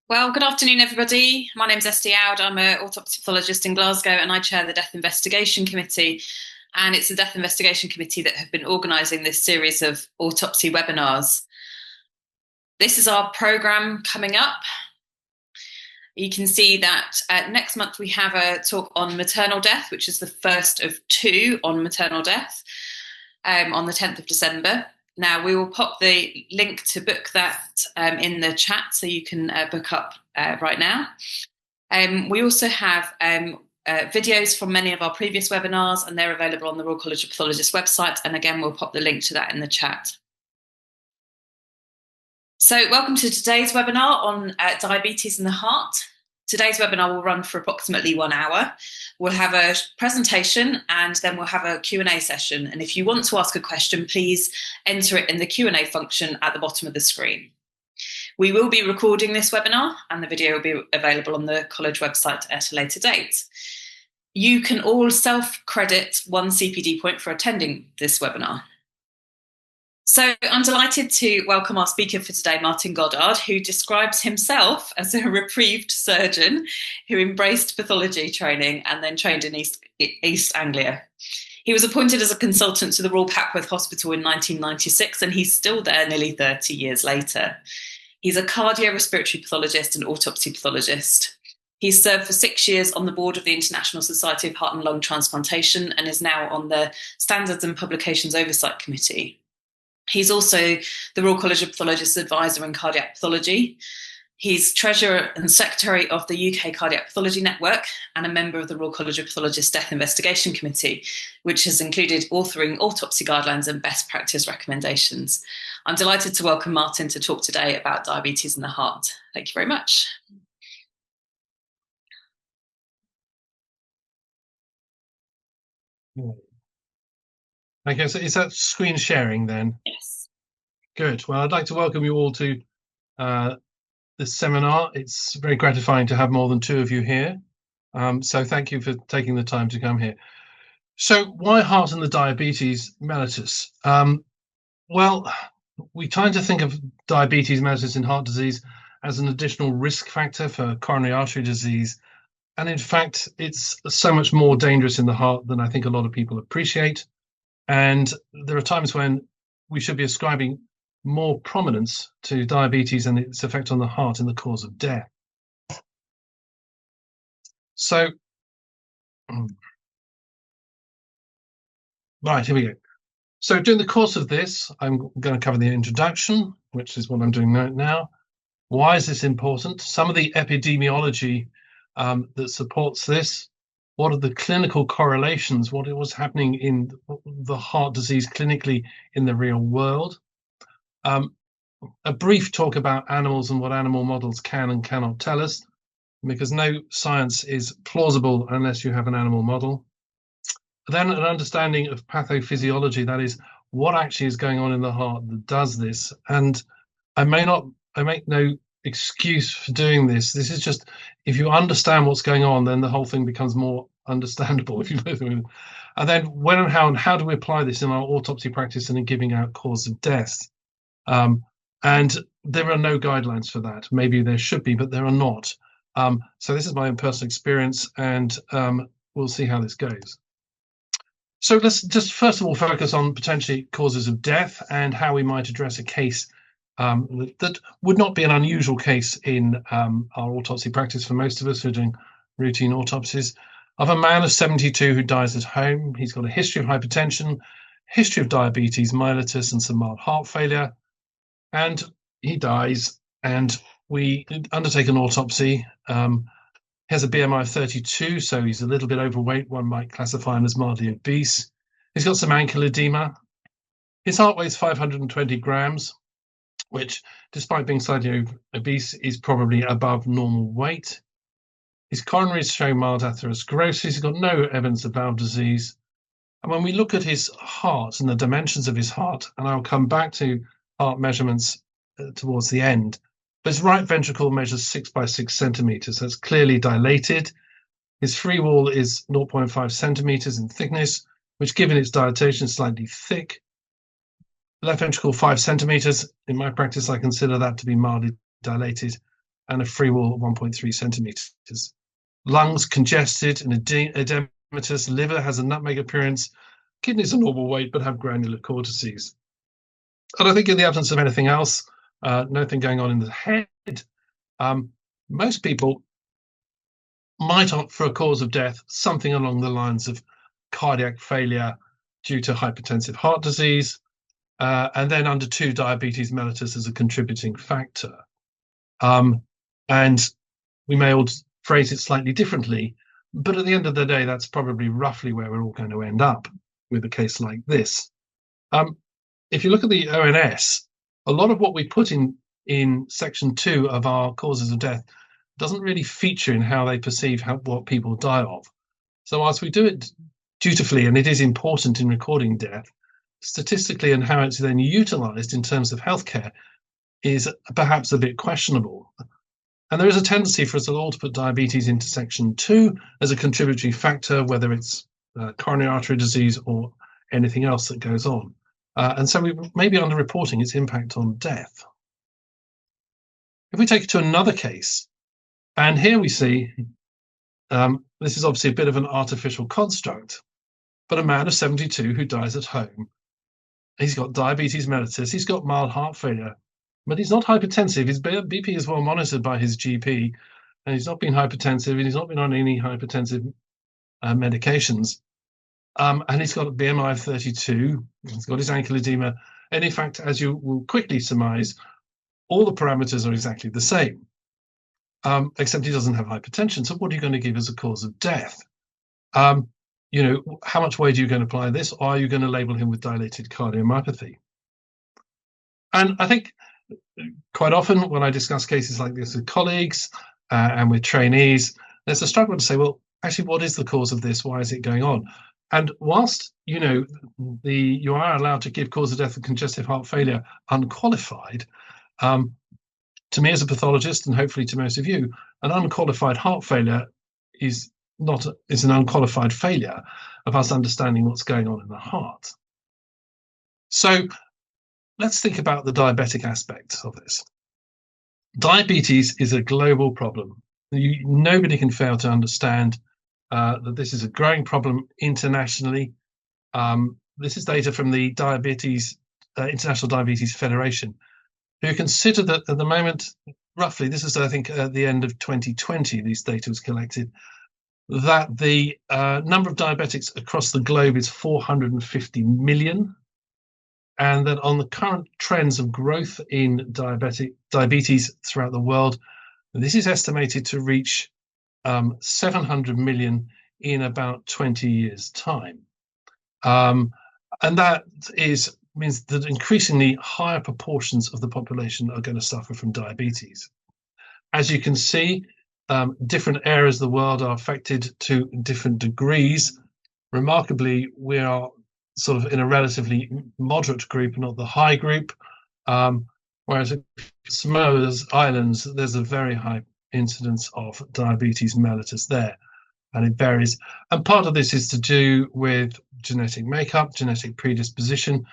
Well, good afternoon, everybody. My name's Esty Aud. I'm an autopsy pathologist in Glasgow and I chair the Death Investigation Committee. And it's the Death Investigation Committee that have been organising this series of autopsy webinars. This is our programme coming up. You can see that next month we have a talk on maternal death, which is the first of two on maternal death on the 10th of December. Now, we will pop the link to book that in the chat so you can book up right now. We also have videos from many of our previous webinars, and they're available on the Royal College of Pathologists website. And again, we'll pop the link to that in the chat. So welcome to today's webinar on diabetes in the heart. Today's webinar will run for approximately 1 hour. We'll have a presentation and then we'll have a Q&A session. And if you want to ask a question, please enter it in the Q&A function at the bottom of the screen. We will be recording this webinar and the video will be available on the college website at a later date. You can all self-credit 1 CPD point for attending this webinar. So I'm delighted to welcome our speaker for today, Martin Goddard, who describes himself as a reprieved surgeon who embraced pathology training and then trained in East Anglia. He was appointed as a consultant to the Royal Papworth Hospital in 1996, and he's still there nearly 30 years later. He's a cardiorespiratory pathologist and autopsy pathologist. He's served for 6 years on the board of the International Society of Heart and Lung Transplantation and is now on the Standards and Publications Oversight Committee. He's also the Royal College of Pathologists Advisor in Cardiac Pathology. He's Treasurer and Secretary of the UK Cardiac Pathology Network and a member of the Royal College of Pathologists Death Investigation Committee, which has included authoring autopsy guidelines and best practice recommendations. I'm delighted to welcome Martin to talk today about diabetes in the heart. Thank you very much. Okay, so is that screen sharing then? Yes. Good. Well, I'd like to welcome you all to this seminar. It's very gratifying to have more than 2 of you here. So thank you for taking the time to come here. So why heart and the diabetes mellitus? Well, we tend to think of diabetes mellitus and heart disease as an additional risk factor for coronary artery disease. And in fact, it's so much more dangerous in the heart than I think a lot of people appreciate. And there are times when we should be ascribing more prominence to diabetes and its effect on the heart in the cause of death. So, right, here we go. So during the course of this, I'm going to cover the introduction, which is what I'm doing right now. Why is this important? Some of the epidemiology that supports this. What are the clinical correlations? What was happening in the heart disease clinically in the real world? A brief talk about animals and what animal models can and cannot tell us, because no science is plausible unless you have an animal model. Then an understanding of pathophysiology, that is, what actually is going on in the heart that does this. And I make no excuse for doing this. This is just, if you understand what's going on, then the whole thing becomes more understandable. And then when and how do we apply this in our autopsy practice and in giving out cause of death? And there are no guidelines for that. Maybe there should be, but there are not. So this is my own personal experience, and we'll see how this goes. So let's just first of all focus on potentially causes of death and how we might address a case that would not be an unusual case in our autopsy practice for most of us who are doing routine autopsies, of a man of 72 who dies at home. He's got a history of hypertension, history of diabetes mellitus, and some mild heart failure. And he dies, and we undertake an autopsy. He has a BMI of 32, so he's a little bit overweight. One might classify him as mildly obese. He's got some ankle edema. His heart weighs 520 grams, which, despite being slightly obese, is probably above normal weight. His coronaries show mild atherosclerosis. He's got no evidence of valve disease. And when we look at his heart and the dimensions of his heart, and I'll come back to heart measurements towards the end, but his right ventricle measures 6 by 6 centimeters. That's clearly dilated. His free wall is 0.5 centimeters in thickness, which, given its dilatation, is slightly thick. Left ventricle 5 centimeters. In my practice, I consider that to be mildly dilated. and a free wall of 1.3 centimeters. Lungs congested and edematous. Liver has a nutmeg appearance. Kidneys are normal weight but have granular cortices. And I think in the absence of anything else, nothing going on in the head, most people might opt for a cause of death, something along the lines of cardiac failure due to hypertensive heart disease, and then under 2, diabetes mellitus as a contributing factor. And we may all phrase it slightly differently, but at the end of the day, that's probably roughly where we're all going to end up with a case like this. If you look at the ONS, a lot of what we put in section 2 of our causes of death doesn't really feature in how they perceive what people die of. So whilst we do it dutifully, and it is important in recording death, statistically and how it's then utilised in terms of healthcare is perhaps a bit questionable. And there is a tendency for us all to put diabetes into section 2 as a contributory factor, whether it's coronary artery disease or anything else that goes on. And so we may be underreporting its impact on death. If we take it to another case, and here we see, this is obviously a bit of an artificial construct, but a man of 72 who dies at home. He's got diabetes mellitus, he's got mild heart failure, but he's not hypertensive. His BP is well monitored by his GP, and he's not been hypertensive, and he's not been on any hypertensive medications. And he's got a BMI of 32, he's got his ankle edema, and in fact, as you will quickly surmise, all the parameters are exactly the same, except he doesn't have hypertension. So what are you going to give as a cause of death? You know, how much weight are you going to apply this, or are you going to label him with dilated cardiomyopathy? And I think quite often when I discuss cases like this with colleagues and with trainees, there's a struggle to say, well, actually, what is the cause of this? Why is it going on? And whilst, you know, you are allowed to give cause of death of congestive heart failure unqualified, to me as a pathologist, and hopefully to most of you, an unqualified heart failure is an unqualified failure of us understanding what's going on in the heart. So let's think about the diabetic aspect of this. Diabetes is a global problem. Nobody can fail to understand that this is a growing problem internationally. This is data from the International Diabetes Federation, who consider that at the moment, roughly, this is I think at the end of 2020, this data was collected, that the number of diabetics across the globe is 450 million, and that on the current trends of growth in diabetes throughout the world, this is estimated to reach 700 million in about 20 years' time. And that means that increasingly higher proportions of the population are going to suffer from diabetes. As you can see, different areas of the world are affected to different degrees. Remarkably, we are sort of in a relatively moderate group, not the high group, whereas in Samoa's islands, there's a very high incidence of diabetes mellitus there, and it varies. And part of this is to do with genetic makeup, genetic predisposition,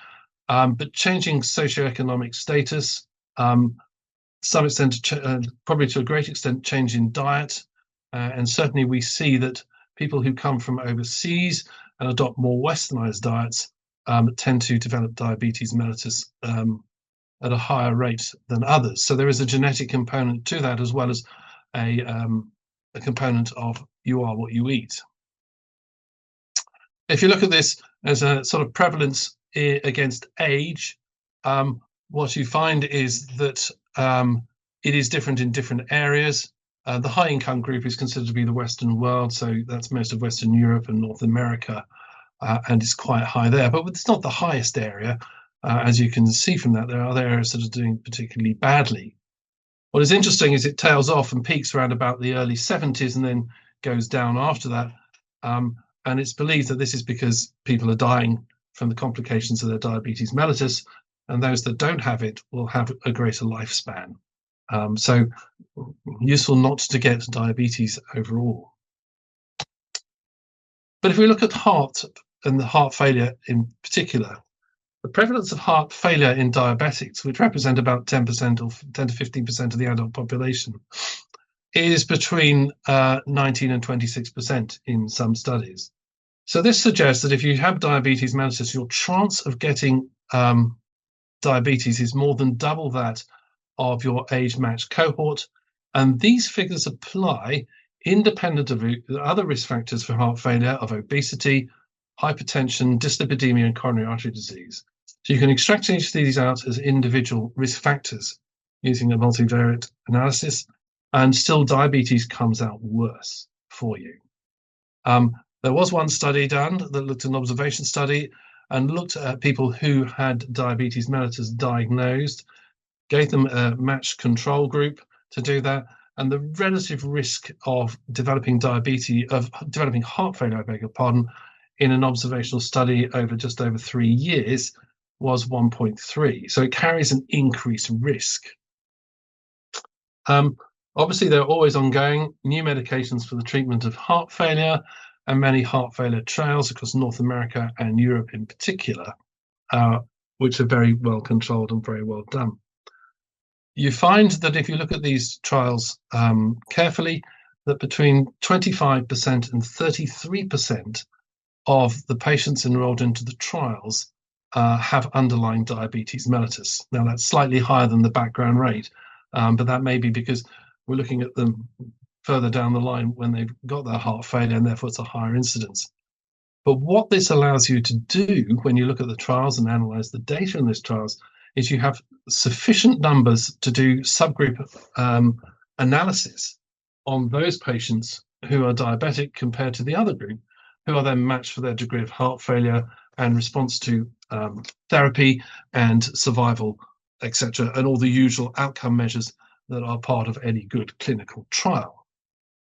but changing socioeconomic status, some extent, probably to a great extent, change in diet, and certainly we see that people who come from overseas and adopt more westernized diets tend to develop diabetes mellitus at a higher rate than others. So there is a genetic component to that, as well as a component of you are what you eat. If you look at this as a sort of prevalence against age, what you find is that it is different in different areas. The high income group is considered to be the Western world, so that's most of Western Europe and North America, and it's quite high there, but it's not the highest area. As you can see from that, there are other areas that are doing particularly badly. What is interesting is it tails off and peaks around about the early 70s and then goes down after that. And it's believed that this is because people are dying from the complications of their diabetes mellitus, and those that don't have it will have a greater lifespan. So useful not to get diabetes overall. But if we look at heart and the heart failure in particular, The prevalence of heart failure in diabetics, which represent about 10% or 10 to 15% of the adult population, is between 19 and 26% in some studies. So this suggests that if you have diabetes mellitus, your chance of getting diabetes is more than double that of your age-matched cohort. And these figures apply independent of other risk factors for heart failure of obesity, hypertension, dyslipidemia, and coronary artery disease. So you can extract each of these out as individual risk factors using a multivariate analysis, and still diabetes comes out worse for you. There was one study done that looked at an observation study and looked at people who had diabetes mellitus diagnosed, gave them a matched control group to do that, and the relative risk of developing heart failure, I beg your pardon, in an observational study over just over 3 years was 1.3. So it carries an increased risk. Obviously, there are always ongoing new medications for the treatment of heart failure, and many heart failure trials across North America and Europe in particular, which are very well controlled and very well done. You find that if you look at these trials carefully, that between 25% and 33% of the patients enrolled into the trials have underlying diabetes mellitus. Now, that's slightly higher than the background rate, but that may be because we're looking at them further down the line when they've got their heart failure, and therefore it's a higher incidence. But what this allows you to do when you look at the trials and analyze the data in these trials is you have sufficient numbers to do subgroup analysis on those patients who are diabetic compared to the other group, who are then matched for their degree of heart failure and response to therapy and survival, etc., and all the usual outcome measures that are part of any good clinical trial.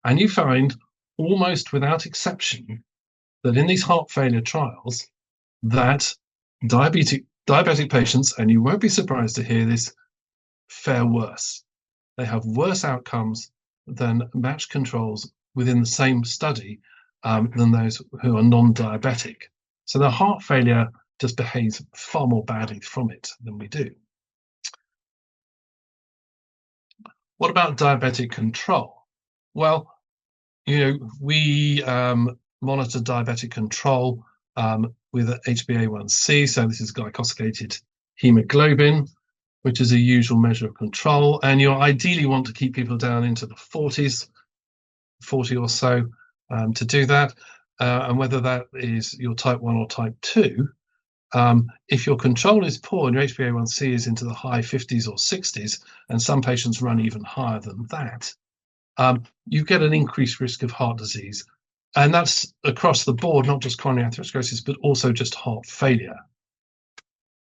And you find, almost without exception, that in these heart failure trials, that diabetic patients, and you won't be surprised to hear this, fare worse. They have worse outcomes than matched controls within the same study than those who are non-diabetic. So their heart failure just behaves far more badly from it than we do. What about diabetic control? Well, we monitor diabetic control with HbA1c. So this is glycosylated hemoglobin, which is a usual measure of control. And you ideally want to keep people down into the 40s, 40 or so, to do that. And whether that is your type 1 or type 2, if your control is poor and your HbA1c is into the high 50s or 60s, and some patients run even higher than that, you get an increased risk of heart disease. And that's across the board, not just coronary atherosclerosis, but also just heart failure.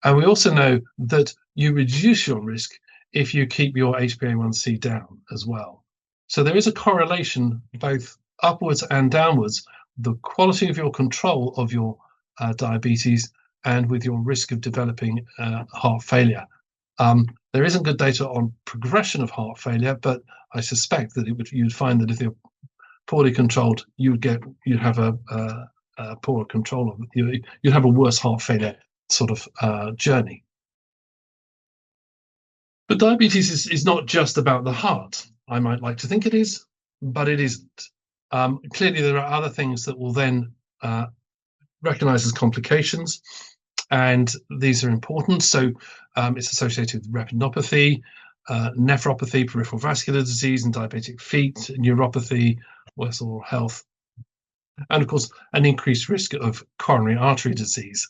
And we also know that you reduce your risk if you keep your HbA1c down as well. So there is a correlation both upwards and downwards, the quality of your control of your diabetes and with your risk of developing heart failure. There isn't good data on progression of heart failure, but I suspect that you'd find that if they're poorly controlled, you'd have a poorer control of it. You'd have a worse heart failure sort of journey. But diabetes is not just about the heart. I might like to think it is, but it isn't. Clearly, there are other things that will then recognize as complications, and these are important. So it's associated with retinopathy, nephropathy, peripheral vascular disease, and diabetic feet, neuropathy, worse oral health, and of course, an increased risk of coronary artery disease.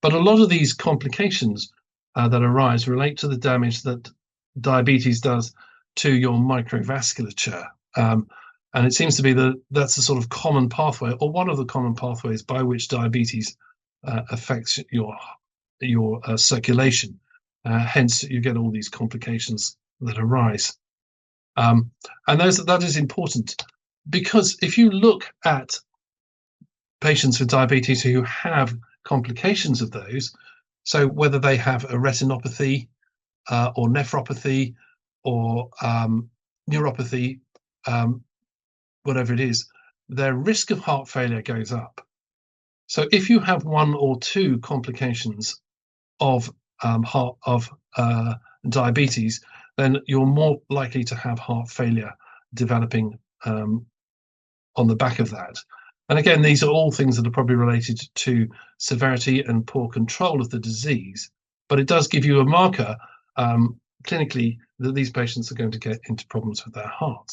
But a lot of these complications that arise relate to the damage that diabetes does to your microvasculature. And it seems to be that that's a sort of common pathway, or one of the common pathways by which diabetes affects your circulation. Hence, you get all these complications that arise. And that is important, because if you look at patients with diabetes who have complications of those, so whether they have a retinopathy or nephropathy or neuropathy, whatever it is, their risk of heart failure goes up. So if you have one or two complications of heart of diabetes, then you're more likely to have heart failure developing on the back of that. And again, these are all things that are probably related to severity and poor control of the disease, but it does give you a marker clinically that these patients are going to get into problems with their heart.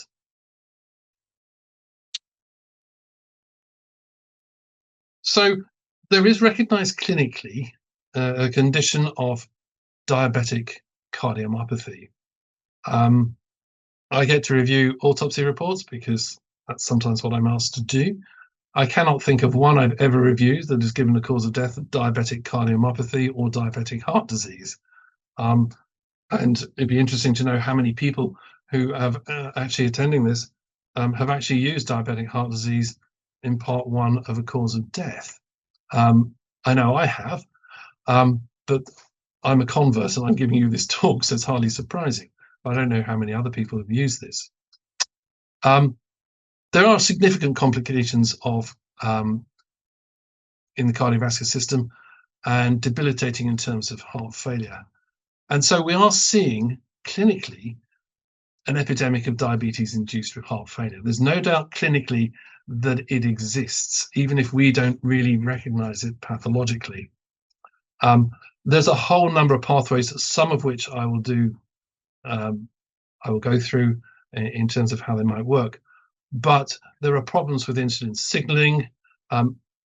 So there is recognized clinically a condition of diabetic cardiomyopathy. I get to review autopsy reports because that's sometimes what I'm asked to do. I cannot think of one I've ever reviewed that has given the cause of death of diabetic cardiomyopathy or diabetic heart disease. And it'd be interesting to know how many people who have actually attending this have actually used diabetic heart disease in part one of a cause of death. I know I have, but I'm a convert and I'm giving you this talk, so it's hardly surprising. I don't know how many other people have used this. There are significant complications of in the cardiovascular system and debilitating in terms of heart failure. And so we are seeing clinically an epidemic of diabetes induced through heart failure. There's no doubt clinically that it exists, even if we don't really recognize it pathologically. There's a whole number of pathways, some of which I will do, I will go through in terms of how they might work. But there are problems with insulin signaling.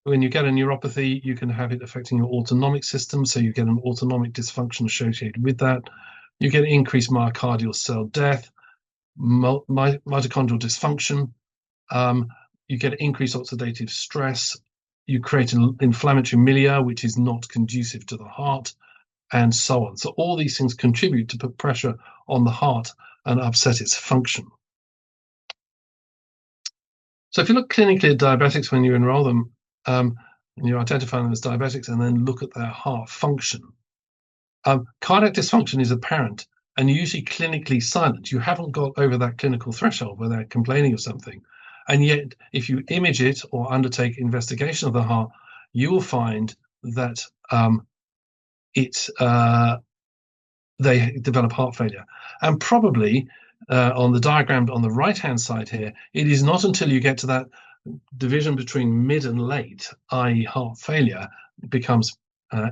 When you get a neuropathy, you can have it affecting your autonomic system, so you get an autonomic dysfunction associated with that. You get increased myocardial cell death, mitochondrial dysfunction. You get increased oxidative stress. You create an inflammatory milieu, which is not conducive to the heart, and so on. So all these things contribute to put pressure on the heart and upset its function. So if you look clinically at diabetics when you enroll them, and you identify them as diabetics and then look at their heart function, cardiac dysfunction is apparent and usually clinically silent. You haven't got over that clinical threshold where they're complaining of something. And yet, if you image it or undertake investigation of the heart, you will find that they develop heart failure. And probably on the diagram on the right-hand side here, it is not until you get to that division between mid and late, i.e. heart failure, becomes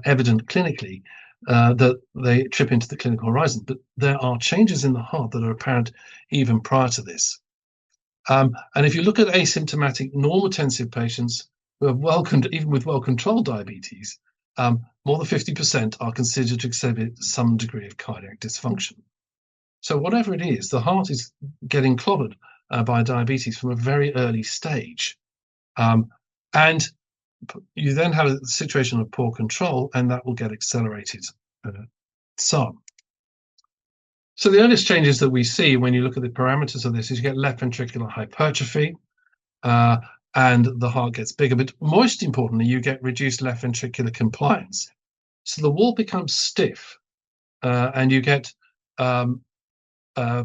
evident clinically that they trip into the clinical horizon. But there are changes in the heart that are apparent even prior to this. And if you look at asymptomatic normotensive patients who have even with well-controlled diabetes, more than 50% are considered to exhibit some degree of cardiac dysfunction. So whatever it is, the heart is getting clobbered by diabetes from a very early stage. And you then have a situation of poor control, and that will get accelerated. So the earliest changes that we see when you look at the parameters of this is you get left ventricular hypertrophy, and the heart gets bigger. But most importantly, you get reduced left ventricular compliance. So the wall becomes stiff, and you get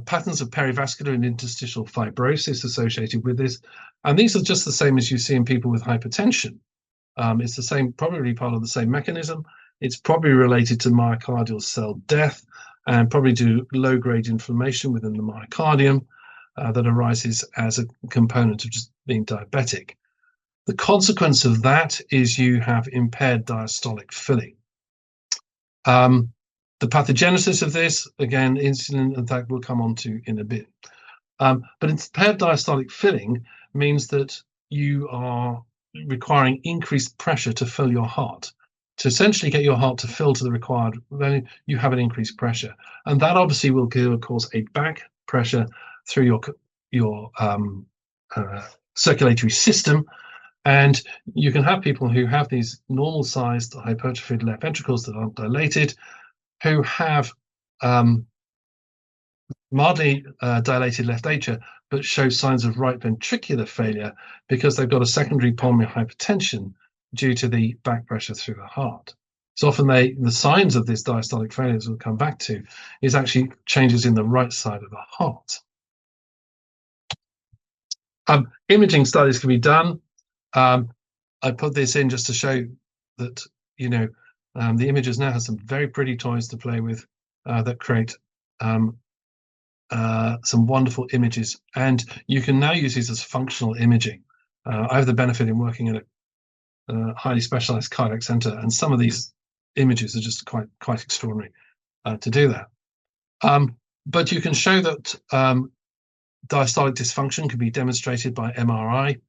patterns of perivascular and interstitial fibrosis associated with this. And these are just the same as you see in people with hypertension. It's the same, probably part of the same mechanism. It's probably related to myocardial cell death and probably to low-grade inflammation within the myocardium that arises as a component of just being diabetic. The consequence of that is you have impaired diastolic filling. The pathogenesis of this, again, insulin, in fact, we'll come on to in a bit. But impaired diastolic filling means that you are requiring increased pressure to fill your heart. To essentially get your heart to fill to the required value, you have an increased pressure. And that obviously will cause a back pressure through your circulatory system. And you can have people who have these normal-sized hypertrophied left ventricles that aren't dilated, who have mildly dilated left atria, but show signs of right ventricular failure because they've got a secondary pulmonary hypertension due to the back pressure through the heart. So often the signs of this diastolic failure, as we'll come back to, is actually changes in the right side of the heart. Imaging studies can be done. I put this in just to show that, The imagers now have some very pretty toys to play with that create some wonderful images, and you can now use these as functional imaging. I have the benefit in working in a highly specialized cardiac center, and some of these images are just quite extraordinary to do that. But you can show that diastolic dysfunction can be demonstrated by MRI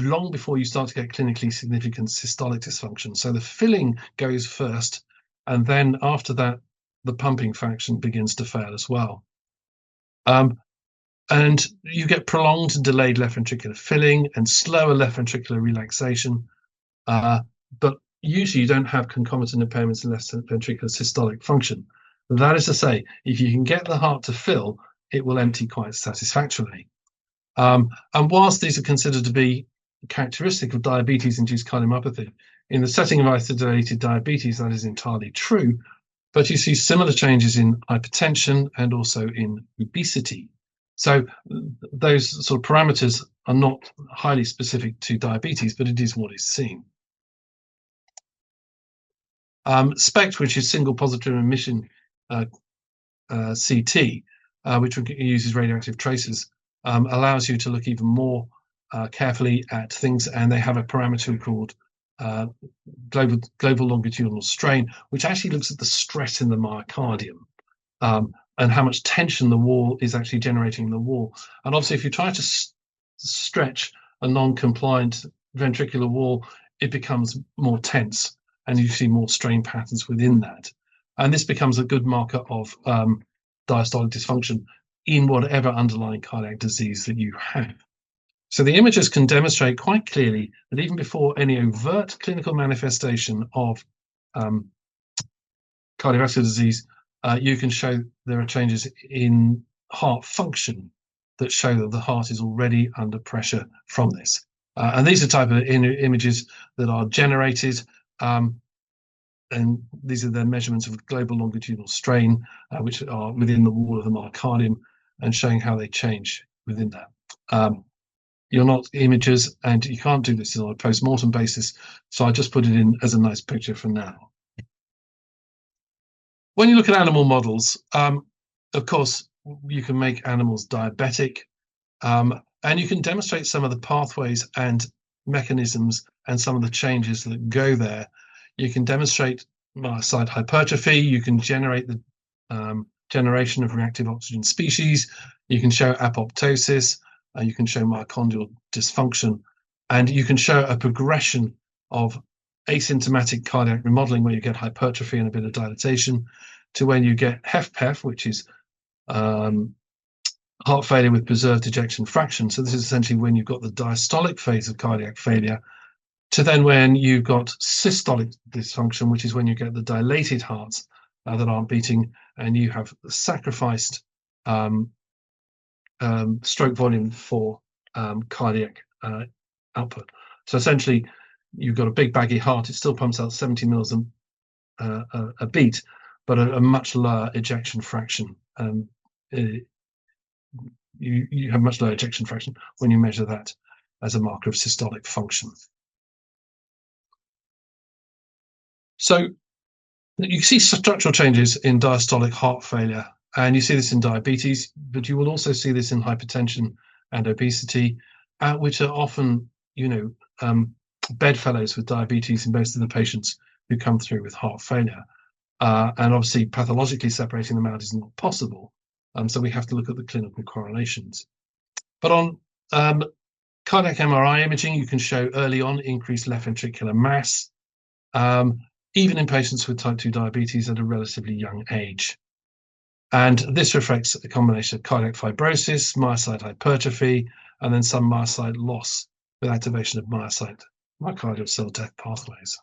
long before you start to get clinically significant systolic dysfunction. So the filling goes first, and then after that, the pumping fraction begins to fail as well. And you get prolonged and delayed left ventricular filling and slower left ventricular relaxation, but usually you don't have concomitant impairments in left ventricular systolic function. That is to say, if you can get the heart to fill, it will empty quite satisfactorily. And whilst these are considered to be characteristic of diabetes-induced cardiomyopathy, in the setting of isolated diabetes, that is entirely true, but you see similar changes in hypertension and also in obesity. So those sort of parameters are not highly specific to diabetes, but it is what is seen. SPECT, which is single positive emission CT, which uses radioactive tracers, allows you to look even more carefully at things, and they have a parameter called global longitudinal strain, which actually looks at the stress in the myocardium and how much tension the wall is actually generating in the wall. And obviously, if you try to stretch a non-compliant ventricular wall, it becomes more tense, and you see more strain patterns within that. And this becomes a good marker of diastolic dysfunction in whatever underlying cardiac disease that you have. So the images can demonstrate quite clearly that even before any overt clinical manifestation of cardiovascular disease, you can show there are changes in heart function that show that the heart is already under pressure from this. And these are type of images that are generated, and these are the measurements of global longitudinal strain, which are within the wall of the myocardium, and showing how they change within that. You're not imagers, and you can't do this on a post-mortem basis, so I just put it in as a nice picture for now. When you look at animal models, of course, you can make animals diabetic, and you can demonstrate some of the pathways and mechanisms and some of the changes that go there. You can demonstrate myocyte hypertrophy. You can generate the generation of reactive oxygen species. You can show apoptosis. You can show myocardial dysfunction. And you can show a progression of asymptomatic cardiac remodeling where you get hypertrophy and a bit of dilatation, to when you get HFpEF, which is heart failure with preserved ejection fraction. So this is essentially when you've got the diastolic phase of cardiac failure, to then when you've got systolic dysfunction, which is when you get the dilated hearts that aren't beating, and you have sacrificed stroke volume for cardiac output. So essentially, you've got a big baggy heart. It still pumps out 70 mils a beat, but a much lower ejection fraction. You have much lower ejection fraction when you measure that as a marker of systolic function. So you see structural changes in diastolic heart failure, and you see this in diabetes, but you will also see this in hypertension and obesity, which are often, bedfellows with diabetes in most of the patients who come through with heart failure. And obviously, pathologically separating them out is not possible. So we have to look at the clinical correlations. But on cardiac MRI imaging, you can show early on increased left ventricular mass, even in patients with type 2 diabetes at a relatively young age. And this reflects a combination of cardiac fibrosis, myocyte hypertrophy, and then some myocyte loss with activation of myocardial cell death pathways.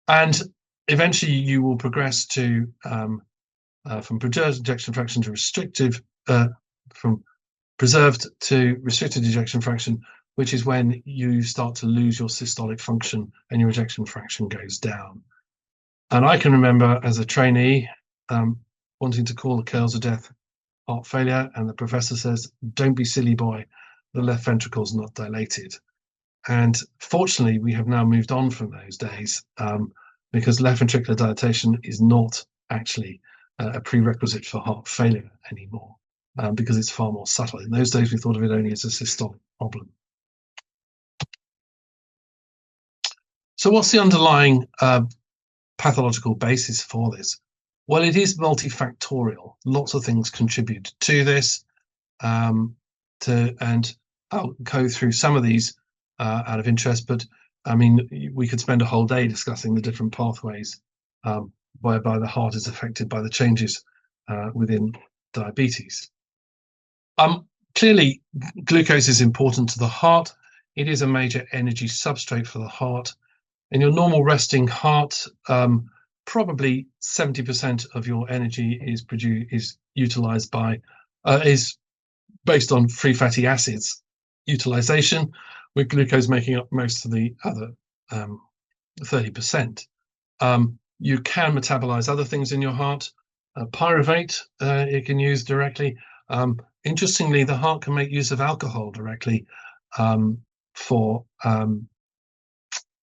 And eventually you will progress to from preserved ejection fraction to restrictive, from preserved to restricted ejection fraction, which is when you start to lose your systolic function and your ejection fraction goes down. And I can remember as a trainee wanting to call the curls of death heart failure, and the professor says, "Don't be silly, boy, the left ventricle's not dilated." And fortunately, we have now moved on from those days, because left ventricular dilatation is not actually a prerequisite for heart failure anymore, because it's far more subtle. In those days, we thought of it only as a systolic problem. So what's the underlying pathological basis for this? Well, it is multifactorial. Lots of things contribute to this. And I'll go through some of these out of interest, but I mean, we could spend a whole day discussing the different pathways whereby the heart is affected by the changes within diabetes. Clearly, glucose is important to the heart. It is a major energy substrate for the heart. In your normal resting heart, probably 70% of your energy is utilized by is based on free fatty acids utilization, with glucose making up most of the other 30%. You can metabolize other things in your heart. Pyruvate it can use directly. Interestingly, the heart can make use of alcohol directly for an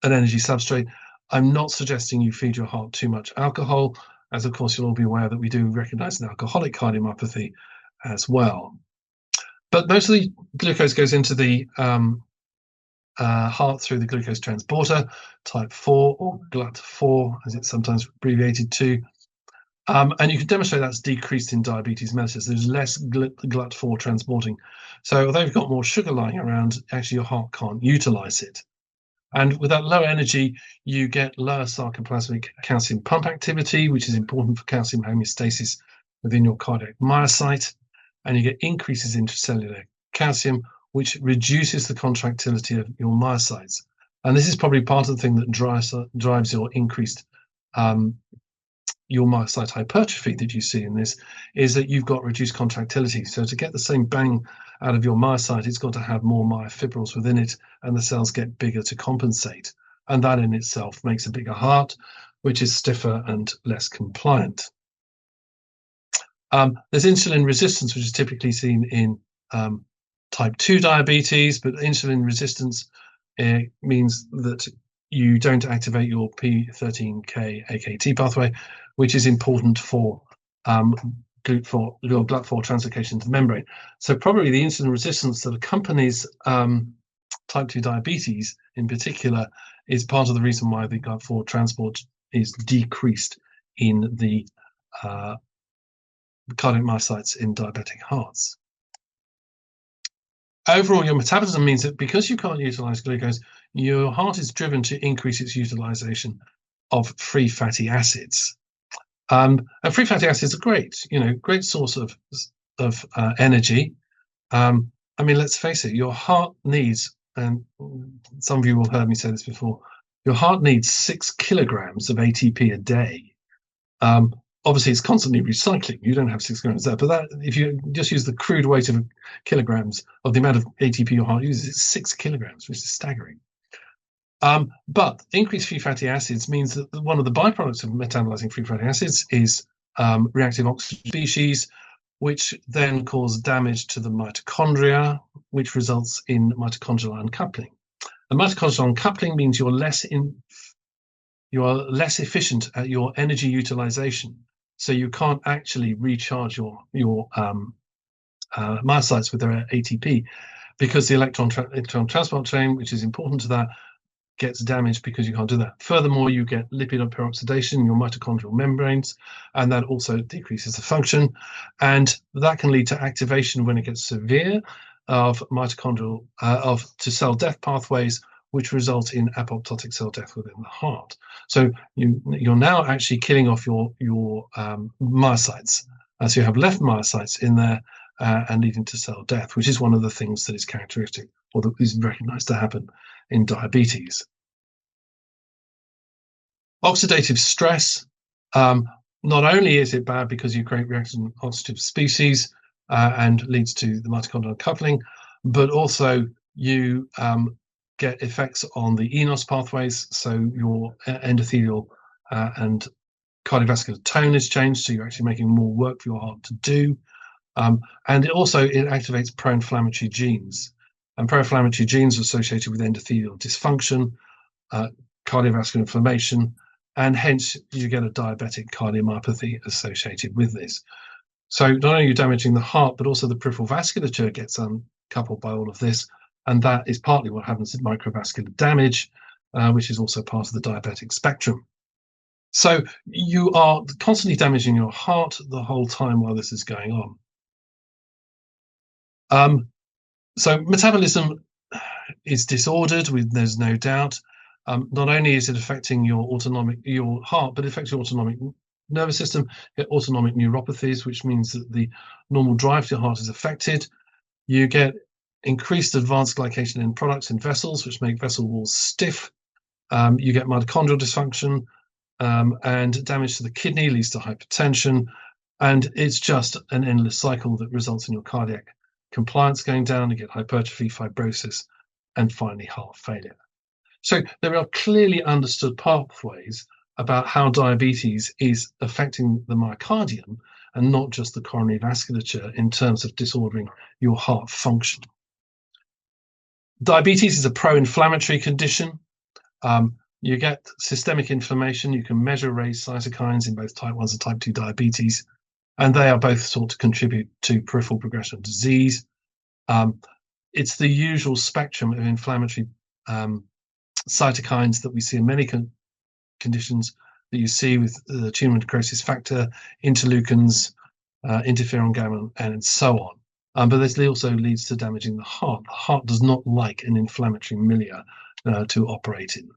energy substrate. I'm not suggesting you feed your heart too much alcohol, as of course you'll all be aware that we do recognize an alcoholic cardiomyopathy as well. But most of the glucose goes into the heart through the glucose transporter, type 4 or GLUT4, as it's sometimes abbreviated to. And you can demonstrate that's decreased in diabetes mellitus. There's less GLUT4 transporting. So although you've got more sugar lying around, actually your heart can't utilize it. And with that low energy, you get lower sarcoplasmic calcium pump activity, which is important for calcium homeostasis within your cardiac myocyte. And you get increases in intracellular calcium, which reduces the contractility of your myocytes. And this is probably part of the thing that drives your increased your myocyte hypertrophy that you see in this, is that you've got reduced contractility. So to get the same bang out of your myocyte, it's got to have more myofibrils within it, and the cells get bigger to compensate. And that in itself makes a bigger heart, which is stiffer and less compliant. There's insulin resistance, which is typically seen in type 2 diabetes, but insulin resistance means that you don't activate your P13K AKT pathway, which is important for your GLUT4 translocation to the membrane. So probably the insulin resistance that accompanies type 2 diabetes in particular is part of the reason why the GLUT4 transport is decreased in the cardiac myocytes in diabetic hearts. Overall, your metabolism means that because you can't utilize glucose, your heart is driven to increase its utilization of free fatty acids. And free fatty acids are great, great source of energy. I mean, let's face it, your heart needs, and some of you will have heard me say this before, your heart needs 6 kilograms of ATP a day. Obviously, it's constantly recycling. You don't have 6 grams there, but that, if you just use the crude weight of kilograms of the amount of ATP your heart uses, it's 6 kilograms, which is staggering. But increased free fatty acids means that one of the byproducts of metabolizing free fatty acids is reactive oxygen species, which then cause damage to the mitochondria, which results in mitochondrial uncoupling. And mitochondrial uncoupling means you're less efficient at your energy utilization. So you can't actually recharge your myocytes with their ATP, because the electron transport chain, which is important to that, gets damaged because you can't do that. Furthermore, you get lipid peroxidation in your mitochondrial membranes, and that also decreases the function. And that can lead to activation, when it gets severe, of mitochondrial to cell death pathways, which result in apoptotic cell death within the heart. So you're now actually killing off your myocytes. So you have left myocytes in there and leading to cell death, which is one of the things that is characteristic, or that is recognized to happen in diabetes. Oxidative stress, not only is it bad because you create reactive oxidative species and leads to the mitochondrial coupling, but also you get effects on the eNOS pathways, so your endothelial and cardiovascular tone is changed, so you're actually making more work for your heart to do. And it activates pro-inflammatory genes. And pro-inflammatory genes are associated with endothelial dysfunction, cardiovascular inflammation, and hence you get a diabetic cardiomyopathy associated with this. So not only are you damaging the heart, but also the peripheral vasculature gets uncoupled by all of this. And that is partly what happens in microvascular damage, which is also part of the diabetic spectrum. So you are constantly damaging your heart the whole time while this is going on. So metabolism is disordered, there's no doubt. Not only is it affecting your heart, but it affects your autonomic nervous system. You get autonomic neuropathies, which means that the normal drive to your heart is affected. You get increased advanced glycation end products in vessels, which make vessel walls stiff. You get mitochondrial dysfunction, and damage to the kidney leads to hypertension. And it's just an endless cycle that results in your cardiac compliance going down. You get hypertrophy, fibrosis, and finally heart failure. So there are clearly understood pathways about how diabetes is affecting the myocardium and not just the coronary vasculature in terms of disordering your heart function. Diabetes is a pro-inflammatory condition. You get systemic inflammation. You can measure raised cytokines in both type 1s and type 2 diabetes, and they are both thought to contribute to peripheral progression of disease. It's the usual spectrum of inflammatory cytokines that we see in many conditions that you see with the tumor necrosis factor, interleukins, interferon gamma, and so on. But this also leads to damaging the heart. The heart does not like an inflammatory milieu to operate in.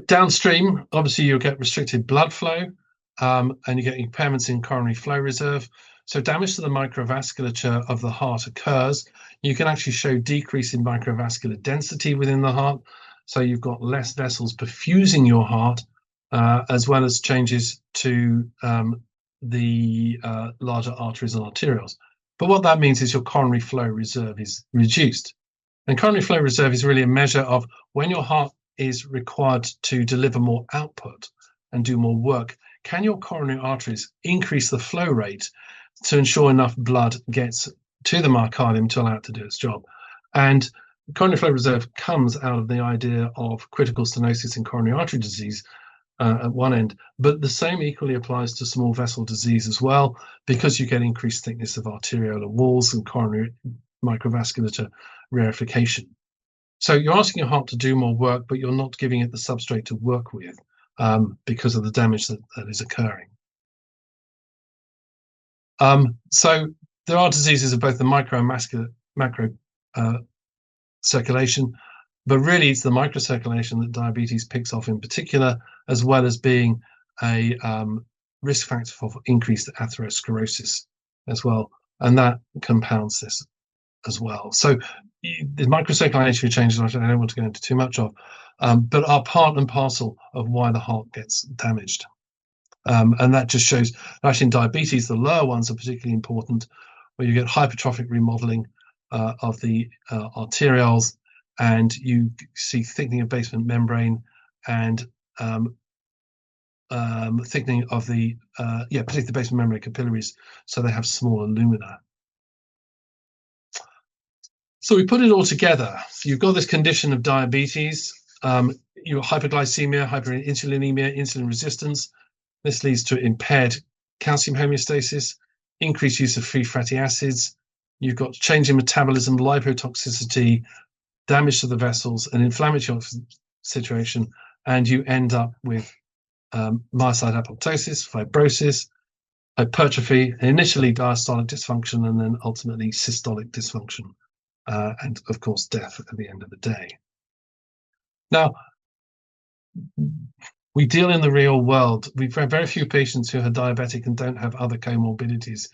Downstream, obviously, you'll get restricted blood flow, and you get impairments in coronary flow reserve. So damage to the microvasculature of the heart occurs. You can actually show decrease in microvascular density within the heart. So you've got less vessels perfusing your heart, as well as changes to the larger arteries and arterioles. But what that means is your coronary flow reserve is reduced. And coronary flow reserve is really a measure of when your heart is required to deliver more output and do more work, can your coronary arteries increase the flow rate to ensure enough blood gets to the myocardium to allow it to do its job? And coronary flow reserve comes out of the idea of critical stenosis and coronary artery disease at one end, but the same equally applies to small vessel disease as well, because you get increased thickness of arteriolar walls and coronary microvasculature rarefication. So you're asking your heart to do more work, but you're not giving it the substrate to work with because of the damage that is occurring. So there are diseases of both the micro and macro circulation, but really it's the microcirculation that diabetes picks off in particular, as well as being a risk factor for increased atherosclerosis as well, and that compounds this as well. So the microcirculatory changes, I don't want to go into too much of, but are part and parcel of why the heart gets damaged. And that just shows, actually in diabetes, the lower ones are particularly important, where you get hypertrophic remodeling of the arterioles, and you see thickening of basement membrane and thickening of the, particularly the basement membrane capillaries, so they have smaller lumina. So we put it all together. So you've got this condition of diabetes, your hyperglycemia, hyperinsulinemia, insulin resistance. This leads to impaired calcium homeostasis, increased use of free fatty acids. You've got change in metabolism, lipotoxicity, damage to the vessels, an inflammatory situation, and you end up with myocyte apoptosis, fibrosis, hypertrophy, initially diastolic dysfunction, and then ultimately systolic dysfunction. And of course, death at the end of the day. Now, we deal in the real world. We've had very few patients who are diabetic and don't have other comorbidities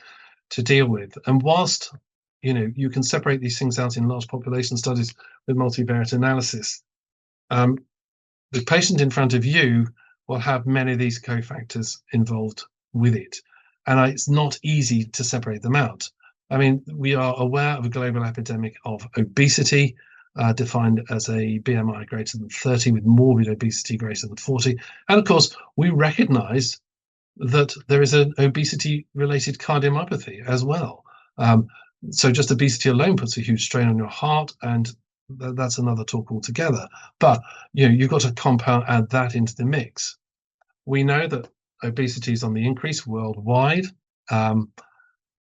to deal with. And whilst, you can separate these things out in large population studies with multivariate analysis, the patient in front of you will have many of these cofactors involved with it. And it's not easy to separate them out. I mean, we are aware of a global epidemic of obesity, defined as a BMI greater than 30 with morbid obesity greater than 40. And of course, we recognize that there is an obesity-related cardiomyopathy as well. So just obesity alone puts a huge strain on your heart, and that's another talk altogether. But you've got to add that into the mix. We know that obesity is on the increase worldwide um,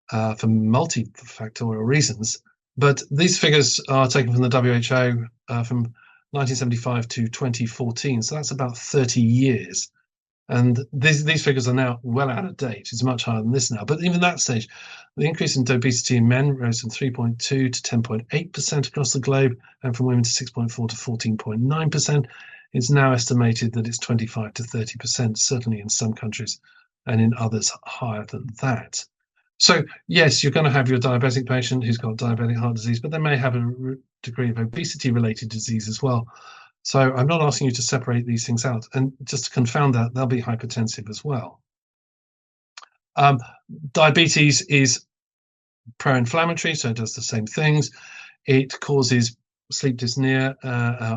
for multifactorial reasons, but these figures are taken from the WHO from 1975 to 2014, so that's about 30 years. And these figures are now well out of date. It's much higher than this now. But even that stage, the increase in obesity in men rose from 3.2 to 10.8% across the globe, and from women to 6.4 to 14.9%. It's now estimated that it's 25 to 30%, certainly in some countries, and in others higher than that. So yes, you're going to have your diabetic patient who's got diabetic heart disease, but they may have a degree of obesity-related disease as well. So I'm not asking you to separate these things out. And just to confound that, they'll be hypertensive as well. Diabetes is pro-inflammatory, so it does the same things. It causes sleep dyspnea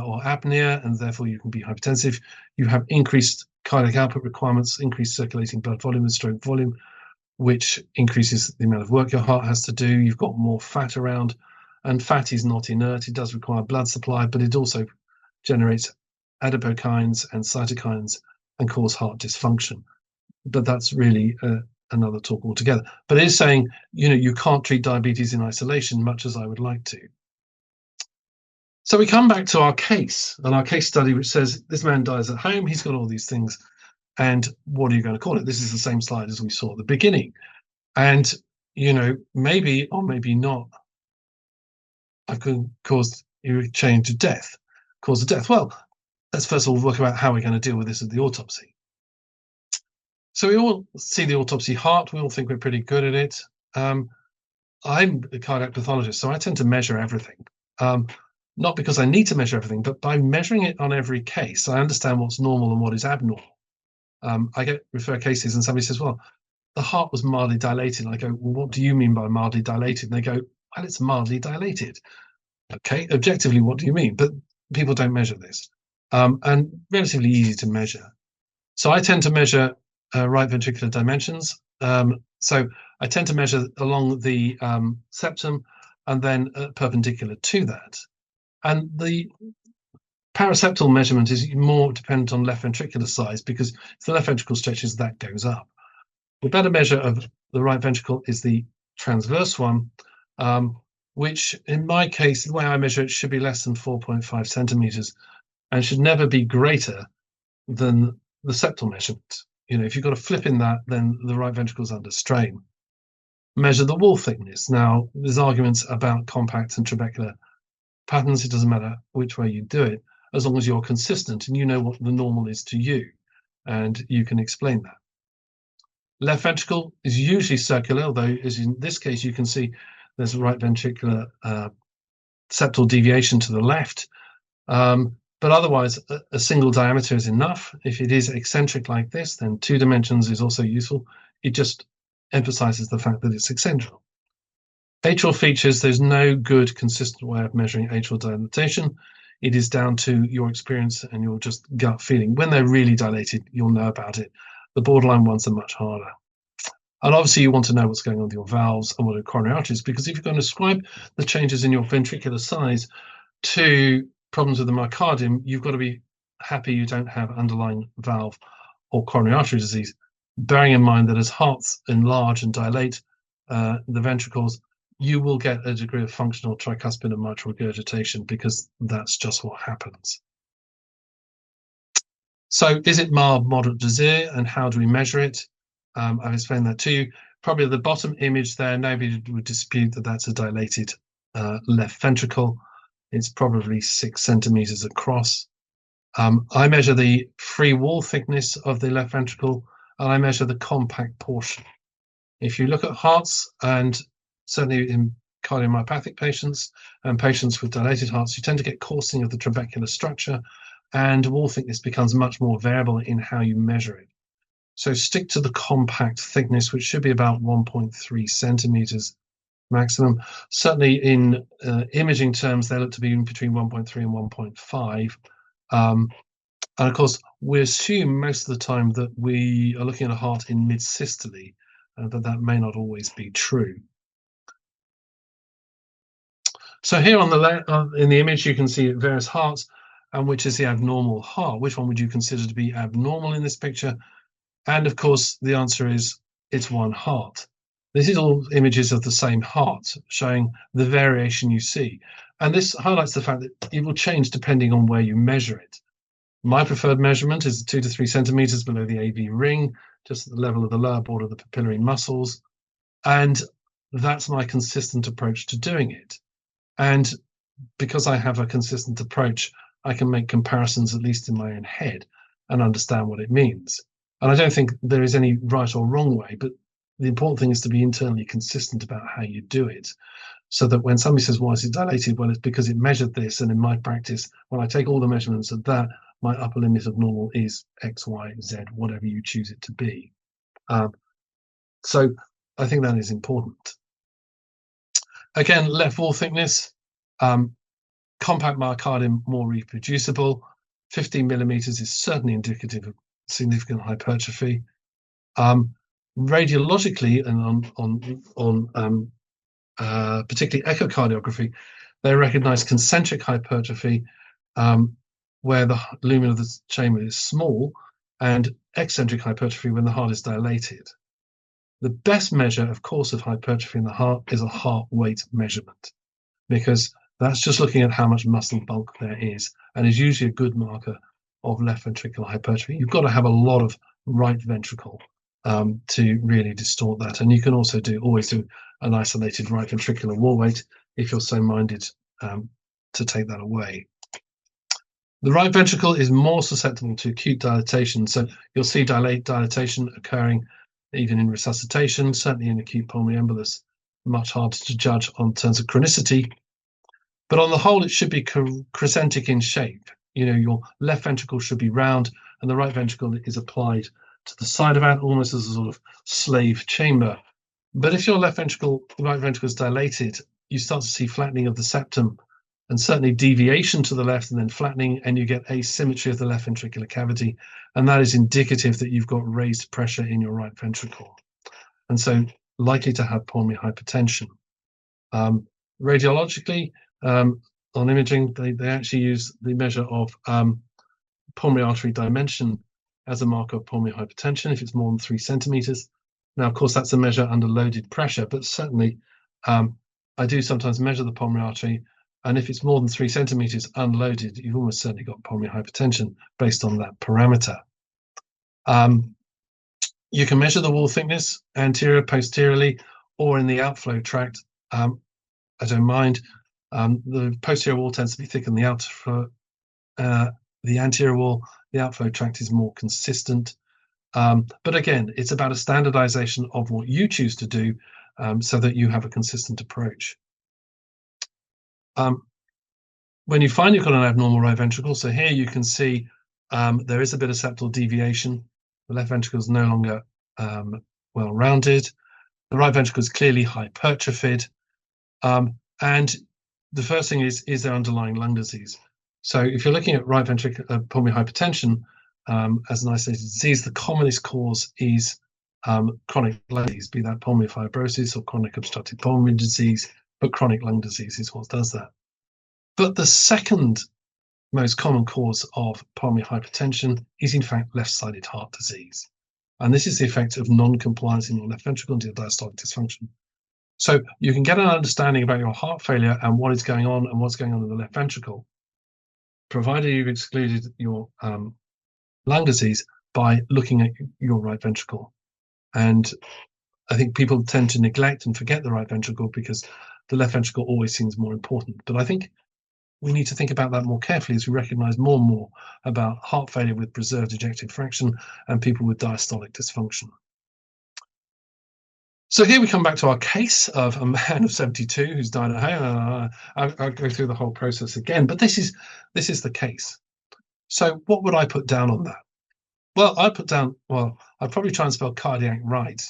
or apnea, and therefore you can be hypertensive. You have increased cardiac output requirements, increased circulating blood volume and stroke volume, which increases the amount of work your heart has to do. You've got more fat around, and fat is not inert. It does require blood supply, but it also generates adipokines and cytokines and cause heart dysfunction. But that's really another talk altogether. But it is saying, you can't treat diabetes in isolation, much as I would like to. So we come back to our case, and our case study, which says this man dies at home, he's got all these things, and what are you going to call it? This is the same slide as we saw at the beginning. And, maybe or maybe not, I could cause you change to death. Cause of death. Well, let's first of all work about how we're going to deal with this at the autopsy. So we all see the autopsy heart. We all think we're pretty good at it. I'm a cardiac pathologist, so I tend to measure everything. Not because I need to measure everything, but by measuring it on every case, I understand what's normal and what is abnormal. I get refer cases and somebody says, well, the heart was mildly dilated. And I go, well, what do you mean by mildly dilated? And they go, well, it's mildly dilated. Okay, objectively, what do you mean? But people don't measure this, and relatively easy to measure. So I tend to measure right ventricular dimensions. So I tend to measure along the septum and then perpendicular to that. And the paraseptal measurement is more dependent on left ventricular size, because if the left ventricle stretches, that goes up. The better measure of the right ventricle is the transverse one, which in my case, the way I measure it, should be less than 4.5 centimeters and should never be greater than the septal measurement. If you've got a flip in that, then the right ventricle is under strain. Measure the wall thickness. Now, there's arguments about compact and trabecular patterns. It doesn't matter which way you do it, as long as you're consistent and you know what the normal is to you, and you can explain that. Left ventricle is usually circular, although as in this case, you can see there's a right ventricular septal deviation to the left. But otherwise, a single diameter is enough. If it is eccentric like this, then 2 dimensions is also useful. It just emphasizes the fact that it's eccentric. Atrial features, there's no good consistent way of measuring atrial dilatation. It is down to your experience and your just gut feeling. When they're really dilated, you'll know about it. The borderline ones are much harder. And obviously you want to know what's going on with your valves and what are coronary arteries, because if you're going to ascribe the changes in your ventricular size to problems with the myocardium, you've got to be happy you don't have underlying valve or coronary artery disease, bearing in mind that as hearts enlarge and dilate the ventricles, you will get a degree of functional tricuspid and mitral regurgitation, because that's just what happens. So is it mild, moderate disease, and how do we measure it? I've explained that to you. Probably the bottom image there, nobody would dispute that that's a dilated left ventricle. It's probably 6 centimeters across. I measure the free wall thickness of the left ventricle, and I measure the compact portion. If you look at hearts, and certainly in cardiomyopathic patients and patients with dilated hearts, you tend to get coarsening of the trabecular structure, and wall thickness becomes much more variable in how you measure it. So stick to the compact thickness, which should be about 1.3 centimeters maximum. Certainly in imaging terms, they look to be in between 1.3 and 1.5. And of course, we assume most of the time that we are looking at a heart in mid-systole, but that may not always be true. So here on the left, in the image, you can see various hearts, and which is the abnormal heart. Which one would you consider to be abnormal in this picture? And of course, the answer is it's one heart. This is all images of the same heart, showing the variation you see. And this highlights the fact that it will change depending on where you measure it. My preferred measurement is 2 to 3 centimeters below the AV ring, just at the level of the lower border of the papillary muscles. And that's my consistent approach to doing it. And because I have a consistent approach, I can make comparisons, at least in my own head, and understand what it means. And I don't think there is any right or wrong way, but the important thing is to be internally consistent about how you do it. So that when somebody says, why is it dilated? Well, it's because it measured this. And in my practice, when I take all the measurements of that, my upper limit of normal is X, Y, Z, whatever you choose it to be. So I think that is important. Again, left wall thickness, compact myocardium, more reproducible. 15 millimeters is certainly indicative of significant hypertrophy. Radiologically and on particularly echocardiography, they recognize concentric hypertrophy where the lumen of the chamber is small, and eccentric hypertrophy when the heart is dilated. The best measure, of course, of hypertrophy in the heart is a heart weight measurement, because that's just looking at how much muscle bulk there is, and is usually a good marker of left ventricular hypertrophy. You've got to have a lot of right ventricle to really distort that. And you can also always do an isolated right ventricular wall weight if you're so minded to take that away. The right ventricle is more susceptible to acute dilatation. So you'll see dilatation occurring even in resuscitation, certainly in acute pulmonary embolus, much harder to judge on terms of chronicity. But on the whole, it should be crescentic in shape. You know, your left ventricle should be round and the right ventricle is applied to the side of it, almost as a sort of slave chamber. But if your right ventricle is dilated, you start to see flattening of the septum and certainly deviation to the left and then flattening, and you get asymmetry of the left ventricular cavity. And that is indicative that you've got raised pressure in your right ventricle. And so likely to have pulmonary hypertension. Radiologically, on imaging, they actually use the measure of pulmonary artery dimension as a marker of pulmonary hypertension if it's more than 3 centimeters. Now, of course, that's a measure under loaded pressure, but certainly I do sometimes measure the pulmonary artery, and if it's more than 3 centimeters unloaded, you've almost certainly got pulmonary hypertension based on that parameter. You can measure the wall thickness anterior, posteriorly, or in the outflow tract. I don't mind. The posterior wall tends to be thicker than the anterior wall. The outflow tract is more consistent. But again, it's about a standardization of what you choose to do so that you have a consistent approach. When you find you've got an abnormal right ventricle, so here you can see there is a bit of septal deviation. The left ventricle is no longer well rounded. The right ventricle is clearly hypertrophied. And the first thing is there underlying lung disease? So if you're looking at right ventricular pulmonary hypertension as an isolated disease, the commonest cause is chronic lung disease, be that pulmonary fibrosis or chronic obstructive pulmonary disease, but chronic lung disease is what does that. But the second most common cause of pulmonary hypertension is in fact left-sided heart disease. And this is the effect of non-compliance in your left ventricle and your diastolic dysfunction. So you can get an understanding about your heart failure and what is going on and what's going on in the left ventricle, provided you've excluded your lung disease, by looking at your right ventricle. And I think people tend to neglect and forget the right ventricle because the left ventricle always seems more important. But I think we need to think about that more carefully as we recognize more and more about heart failure with preserved ejection fraction and people with diastolic dysfunction. So here we come back to our case of a man of 72 who's died at home. I'll go through the whole process again, but this is the case. So what would I put down on that? Well, I'd probably try and spell cardiac right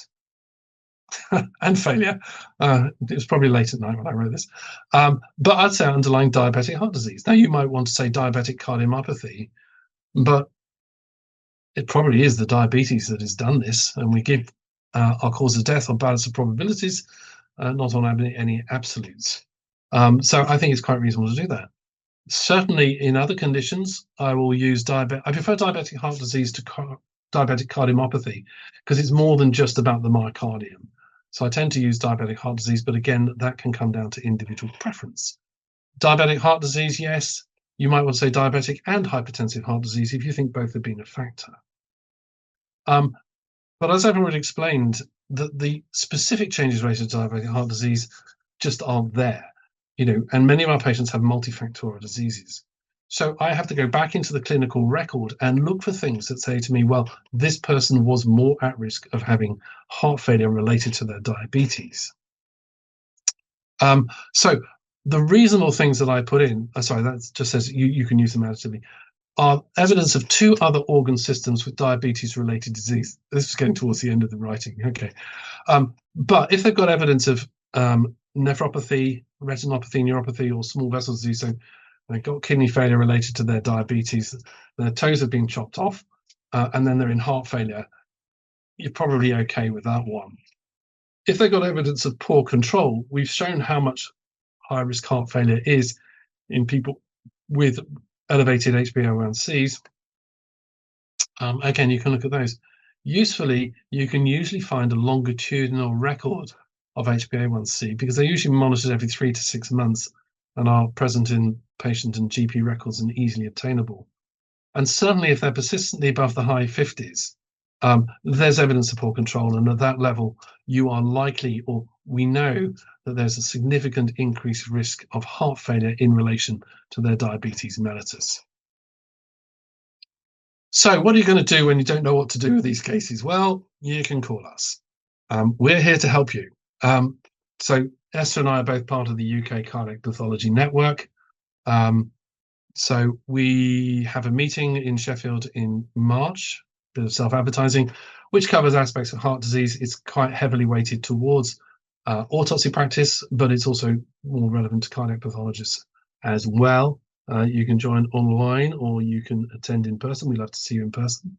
and failure. It was probably late at night when I wrote this. But I'd say underlying diabetic heart disease. Now, you might want to say diabetic cardiomyopathy, but it probably is the diabetes that has done this. And we give our cause of death on balance of probabilities, not on any absolutes. So I think it's quite reasonable to do that. Certainly, in other conditions, I will use diabetic. I prefer diabetic heart disease to diabetic cardiomyopathy because it's more than just about the myocardium. So I tend to use diabetic heart disease, but again, that can come down to individual preference. Diabetic heart disease, yes. You might want to say diabetic and hypertensive heart disease if you think both have been a factor. But as I've already explained, the specific changes related to diabetic heart disease just aren't there, and many of our patients have multifactorial diseases. So I have to go back into the clinical record and look for things that say to me, well, this person was more at risk of having heart failure related to their diabetes. So the reasonable things that I put in, sorry, that just says you can use them additively, are evidence of 2 other organ systems with diabetes-related disease. This is getting towards the end of the writing. Okay. But if they've got evidence of nephropathy, retinopathy, neuropathy, or small vessel disease, so they've got kidney failure related to their diabetes, their toes have been chopped off, and then they're in heart failure, you're probably okay with that one. If they've got evidence of poor control, we've shown how much high-risk heart failure is in people with elevated HbA1cs. Again, you can look at those. Usefully, you can usually find a longitudinal record of HbA1c because they're usually monitored every 3 to 6 months and are present in patient and GP records and easily obtainable. And certainly if they're persistently above the high 50s, there's evidence of poor control, and at that level, you are likely, or we know that there's a significant increased risk of heart failure in relation to their diabetes mellitus. So what are you going to do when you don't know what to do with these cases? Well, you can call us. We're here to help you. So Esther and I are both part of the UK Cardiac Pathology Network. So we have a meeting in Sheffield in March, bit of self-advertising, which covers aspects of heart disease. It's quite heavily weighted towards autopsy practice, but it's also more relevant to cardiac pathologists as well. You can join online or you can attend in person. We'd love to see you in person.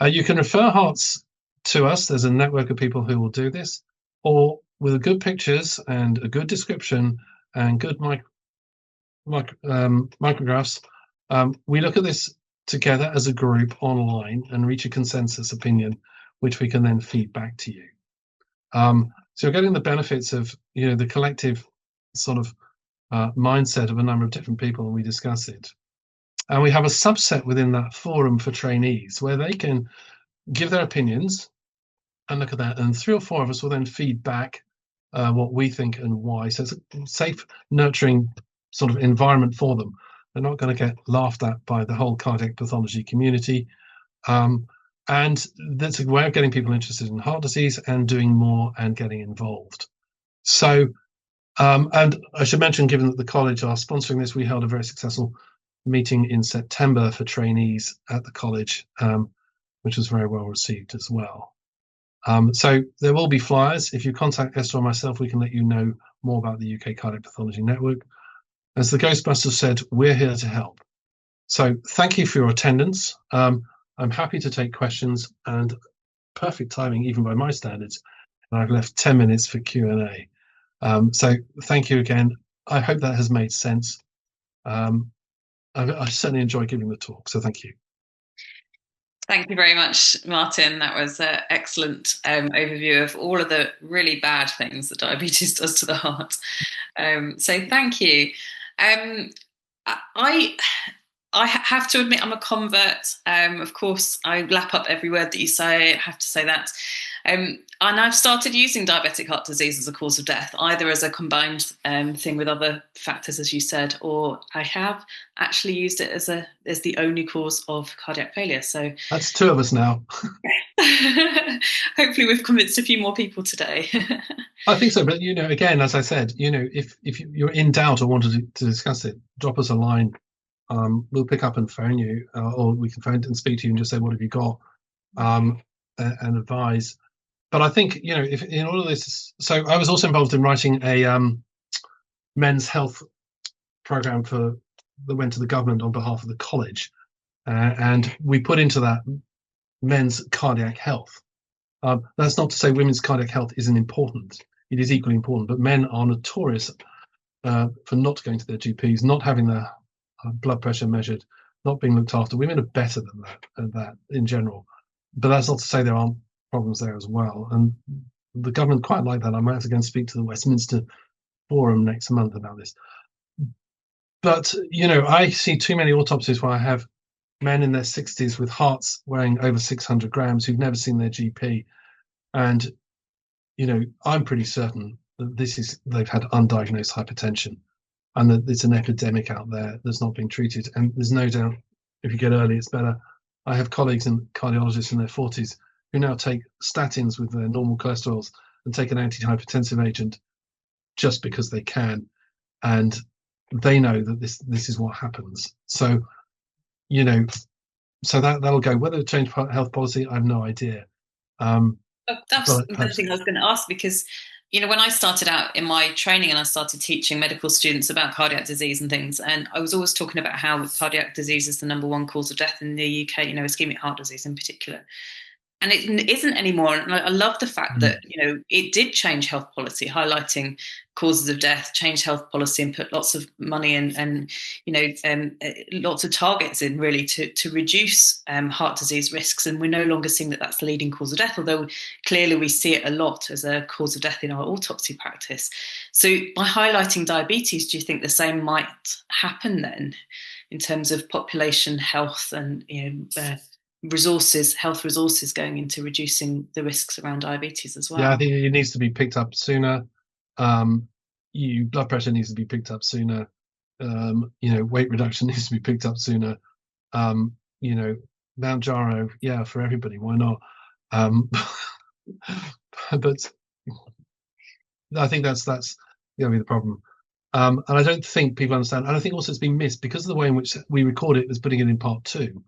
You can refer hearts to us. There's a network of people who will do this, or with good pictures and a good description and good micrographs, we look at this together as a group online and reach a consensus opinion, which we can then feed back to you. So you're getting the benefits of the collective sort of mindset of a number of different people, and we discuss it. And we have a subset within that forum for trainees where they can give their opinions and look at that, and 3 or 4 of us will then feed back what we think and why. So it's a safe, nurturing sort of environment for them. They're not going to get laughed at by the whole cardiac pathology community. And that's a way of getting people interested in heart disease and doing more and getting involved. So, and I should mention, given that the college are sponsoring this, we held a very successful meeting in September for trainees at the college, which was very well received as well. So there will be flyers. If you contact Esther or myself, we can let you know more about the UK Cardiac Pathology Network. As the Ghostbusters said, we're here to help. So thank you for your attendance. I'm happy to take questions, and perfect timing, even by my standards. And I've left 10 minutes for Q&A. So thank you again. I hope that has made sense. I certainly enjoy giving the talk, so thank you. Thank you very much, Martin. That was an excellent overview of all of the really bad things that diabetes does to the heart. So thank you. I have to admit I'm a convert. Of course, I lap up every word that you say. I have to say that. And I've started using diabetic heart disease as a cause of death, either as a combined thing with other factors, as you said, or I have actually used it as the only cause of cardiac failure. So that's 2 of us now. Hopefully we've convinced a few more people today. I think so, but again, as I said, if you're in doubt or wanted to discuss it, drop us a line. We'll pick up and phone you, or we can phone and speak to you and just say, what have you got, and advise. But I think, if in all of this, so I was also involved in writing a men's health program that went to the government on behalf of the college, and we put into that men's cardiac health. That's not to say women's cardiac health isn't important. It is equally important, but men are notorious for not going to their GPs, not having their blood pressure measured, not being looked after. Women are better than that in general, but that's not to say there aren't problems there as well. And the government quite like that. I'm actually going to speak to the Westminster Forum next month about this. But I see too many autopsies where I have men in their 60s with hearts weighing over 600 grams who've never seen their GP, and I'm pretty certain that they've had undiagnosed hypertension, and that it's an epidemic out there that's not being treated. And there's no doubt if you get early, it's better. I have colleagues and cardiologists in their 40s who now take statins with their normal cholesterols and take an antihypertensive agent just because they can, and they know that this is what happens. So that'll go. Whether it change health policy, I have no idea. That's the thing I was going to ask, because when I started out in my training and I started teaching medical students about cardiac disease and things, and I was always talking about how cardiac disease is the #1 cause of death in the UK, ischemic heart disease in particular. And it isn't anymore. And I love the fact that, it did change health policy, highlighting causes of death, change health policy and put lots of money and lots of targets in really to reduce heart disease risks. And we're no longer seeing that that's the leading cause of death, although clearly we see it a lot as a cause of death in our autopsy practice. So by highlighting diabetes, do you think the same might happen then in terms of population health and, health resources going into reducing the risks around diabetes as well? Yeah, I think it needs to be picked up sooner. Blood pressure needs to be picked up sooner. Weight reduction needs to be picked up sooner. Mount Jaro, yeah, for everybody, why not? But I think that's going to be the problem. And I don't think people understand. And I think also it's been missed because of the way in which we record it as putting it in part 2.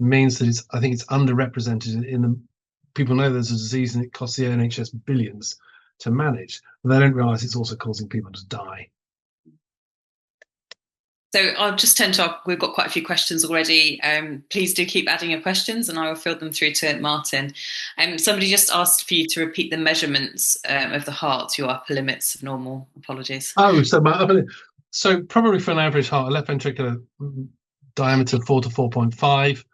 Means that I think it's underrepresented in the people know there's a disease and it costs the NHS billions to manage, but they don't realise it's also causing people to die. So I'll just we've got quite a few questions already. Please do keep adding your questions and I will fill them through to Martin. Somebody just asked for you to repeat the measurements of the heart, your upper limits of normal. Apologies. Oh, so probably for an average heart, a left ventricular diameter 4 to 4.5.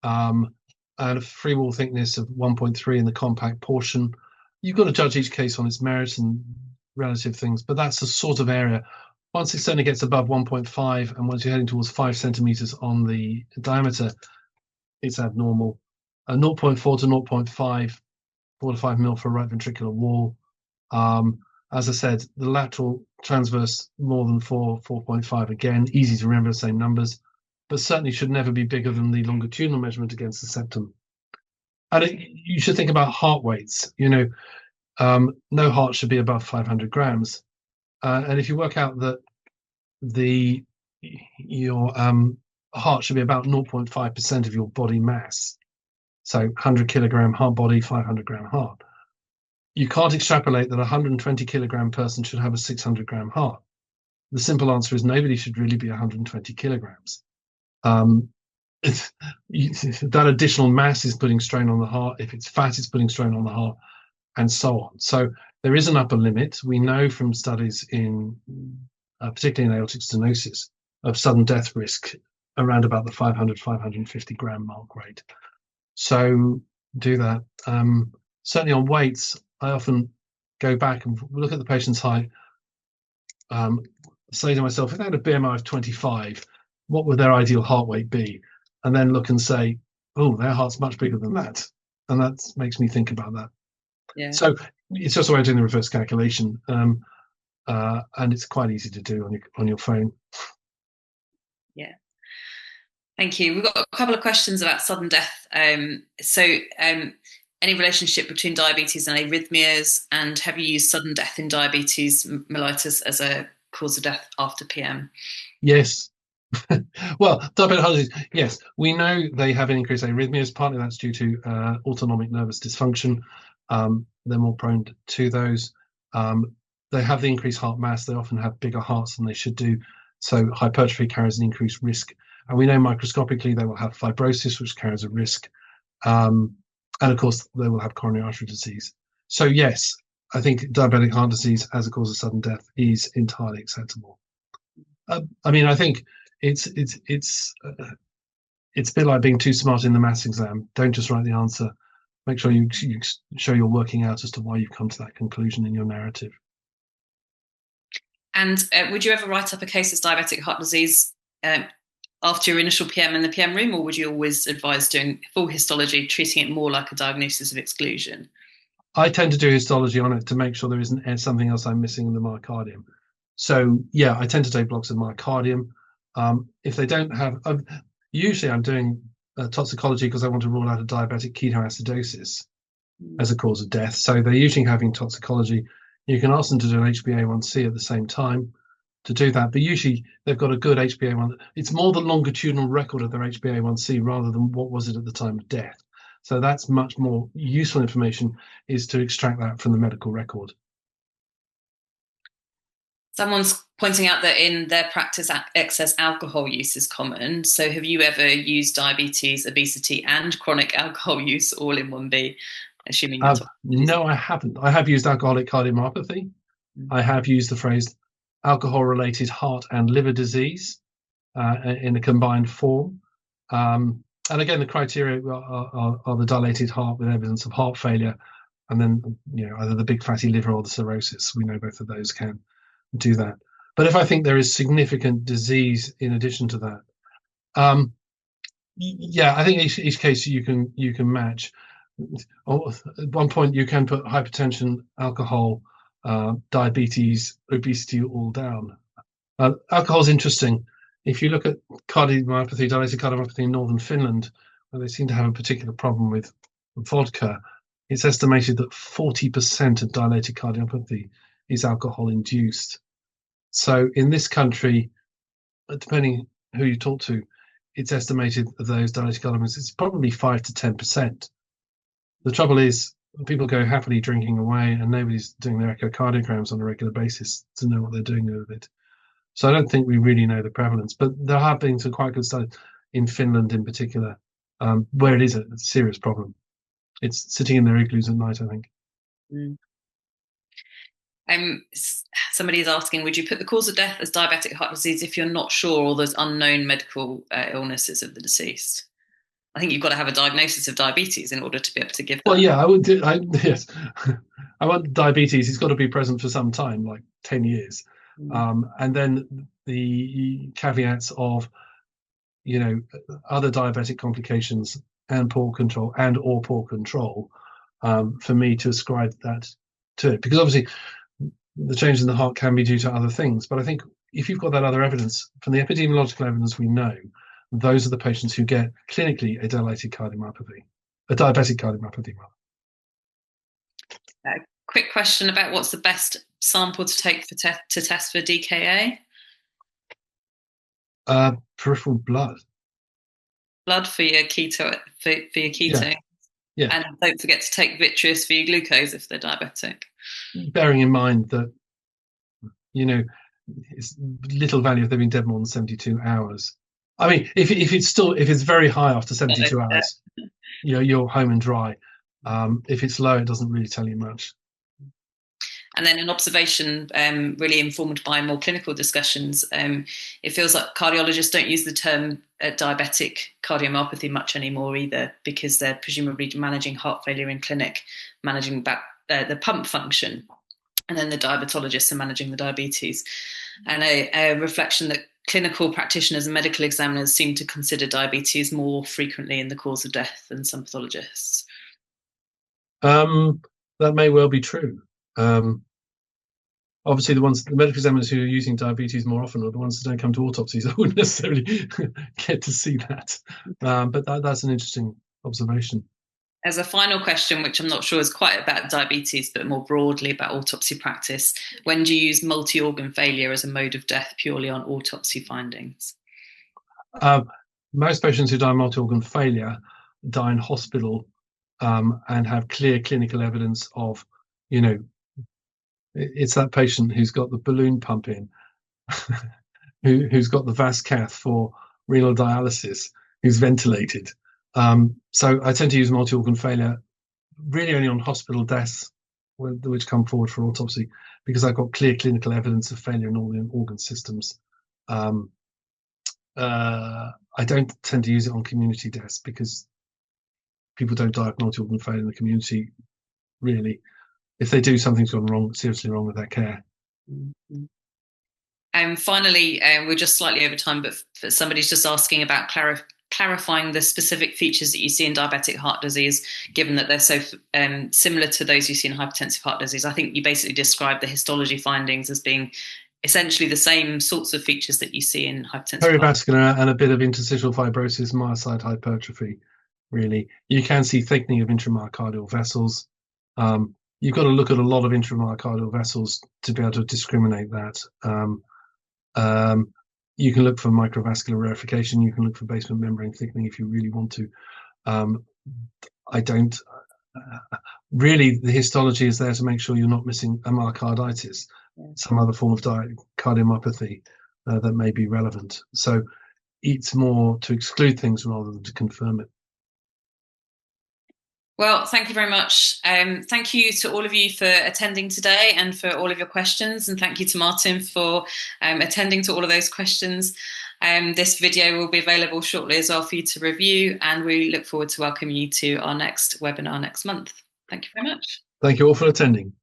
And a free wall thickness of 1.3 in the compact portion. You've got to judge each case on its merits and relative things, but that's the sort of area. Once it certainly gets above 1.5, and once you're heading towards 5 centimeters on the diameter, it's abnormal. 0.4 to 0.5, 4 to 5 mil for a right ventricular wall. As I said, the lateral transverse more than 4.5. Again, easy to remember, the same numbers, but certainly should never be bigger than the longitudinal measurement against the septum. And you should think about heart weights. No heart should be above 500 grams. And if you work out that your heart should be about 0.5% of your body mass, so 100 kilogram heart body, 500 gram heart, you can't extrapolate that a 120 kilogram person should have a 600 gram heart. The simple answer is nobody should really be 120 kilograms. That additional mass is putting strain on the heart. If it's fat, it's putting strain on the heart, and so on. So there is an upper limit. We know from studies in, particularly in aortic stenosis, of sudden death risk around about the 500, 550 gram mark rate. So do that. Certainly on weights, I often go back and look at the patient's height, say to myself, if they had a BMI of 25, what would their ideal heart weight be? And then look and say, oh, their heart's much bigger than that. And that makes me think about that. Yeah. So it's just a way of doing the reverse calculation. And it's quite easy to do on your phone. Yeah. Thank you. We've got a couple of questions about sudden death. Any relationship between diabetes and arrhythmias, and have you used sudden death in diabetes mellitus as a cause of death after PM? Yes. Well, diabetic heart disease, yes, we know they have an increased arrhythmias. Partly that's due to autonomic nervous dysfunction. They're more prone to those. They have the increased heart mass. They often have bigger hearts than they should do. So hypertrophy carries an increased risk. And we know microscopically they will have fibrosis, which carries a risk. And of course, they will have coronary artery disease. So yes, I think diabetic heart disease as a cause of sudden death is entirely acceptable. I mean, I think it's a bit like being too smart in the maths exam. Don't just write the answer. Make sure you show you're working out as to why you've come to that conclusion in your narrative. And would you ever write up a case as diabetic heart disease after your initial PM in the PM room, or would you always advise doing full histology, treating it more like a diagnosis of exclusion? I tend to do histology on it to make sure there isn't something else I'm missing in the myocardium. So yeah, I tend to take blocks of myocardium. If they don't have, usually I'm doing toxicology because I want to rule out a diabetic ketoacidosis as a cause of death. So they're usually having toxicology. You can ask them to do an HbA1c at the same time to do that, but usually they've got a good HbA1. It's more the longitudinal record of their HbA1c rather than what was it at the time of death. So that's much more useful information, is to extract that from the medical record. Someone's pointing out that in their practice, excess alcohol use is common. So have you ever used diabetes, obesity, and chronic alcohol use all in one B? Assuming you're no, I haven't. I have used alcoholic cardiomyopathy. I have used the phrase alcohol-related heart and liver disease in a combined form. And again, the criteria are the dilated heart with evidence of heart failure, and then either the big fatty liver or the cirrhosis. We know both of those can do that. But if I think there is significant disease in addition to that, yeah, I think each case you can match. At one point, you can put hypertension, alcohol, diabetes, obesity all down. Alcohol is interesting. If you look at cardiomyopathy, dilated cardiomyopathy in northern Finland, where they seem to have a particular problem with vodka, it's estimated that 40% of dilated cardiomyopathy is alcohol induced. So in this country, depending who you talk to, it's estimated of those dilated cardiomyopathies, it's probably 5 to 10%. The trouble is, people go happily drinking away and nobody's doing their echocardiograms on a regular basis to know what they're doing with it. So I don't think we really know the prevalence, but there have been some quite good studies in Finland in particular, where it is a serious problem. It's sitting in their igloos at night, I think. Somebody is asking, would you put the cause of death as diabetic heart disease if you're not sure all those unknown medical illnesses of the deceased? I think you've got to have a diagnosis of diabetes in order to be able to give that. Well, yeah, I would do. Yes, I want diabetes. It's got to be present for some time, like 10 years. And then the caveats of, other diabetic complications and poor control or poor control, for me to ascribe that to it. Because obviously the change in the heart can be due to other things. But I think if you've got that other evidence, from the epidemiological evidence we know, those are the patients who get clinically a dilated cardiomyopathy, a diabetic cardiomyopathy. Quick question about what's the best sample to take to test for DKA? Peripheral blood. Blood for your keto, for your keto. Yeah. And don't forget to take vitreous for your glucose if they're diabetic. Bearing in mind that, it's little value if they've been dead more than 72 hours. I mean, if it's very high after 72 hours, you're home and dry. If it's low, it doesn't really tell you much. And then an observation really informed by more clinical discussions. It feels like cardiologists don't use the term diabetic cardiomyopathy much anymore either, because they're presumably managing heart failure in clinic, managing the pump function. And then the diabetologists are managing the diabetes. And a reflection that clinical practitioners and medical examiners seem to consider diabetes more frequently in the cause of death than some pathologists. That may well be true. Obviously, the medical examiners who are using diabetes more often are the ones that don't come to autopsies. I wouldn't necessarily get to see that. But that's an interesting observation. As a final question, which I'm not sure is quite about diabetes, but more broadly about autopsy practice, when do you use multi-organ failure as a mode of death purely on autopsy findings? Most patients who die of multi-organ failure die in hospital and have clear clinical evidence of, it's that patient who's got the balloon pump in, who's got the vas cath for renal dialysis, who's ventilated. So I tend to use multi-organ failure really only on hospital deaths which come forward for autopsy, because I've got clear clinical evidence of failure in all the organ systems. I don't tend to use it on community deaths because people don't die of multi-organ failure in the community, really. If they do, something's gone wrong, seriously wrong with their care. Finally, we're just slightly over time, but somebody's just asking about clarifying the specific features that you see in diabetic heart disease, given that they're so similar to those you see in hypertensive heart disease. I think you basically described the histology findings as being essentially the same sorts of features that you see in hypertensive perivascular and a bit of interstitial fibrosis, myocyte hypertrophy. Really, you can see thickening of intramyocardial vessels. You've got to look at a lot of intramyocardial vessels to be able to discriminate that. You can look for microvascular rarefication. You can look for basement membrane thickening if you really want to. I don't really. The histology is there to make sure you're not missing a myocarditis, some other form of cardiomyopathy that may be relevant. So it's more to exclude things rather than to confirm it. Well, thank you very much. Thank you to all of you for attending today and for all of your questions. And thank you to Martin for attending to all of those questions. This video will be available shortly as well for you to review. And we look forward to welcoming you to our next webinar next month. Thank you very much. Thank you all for attending.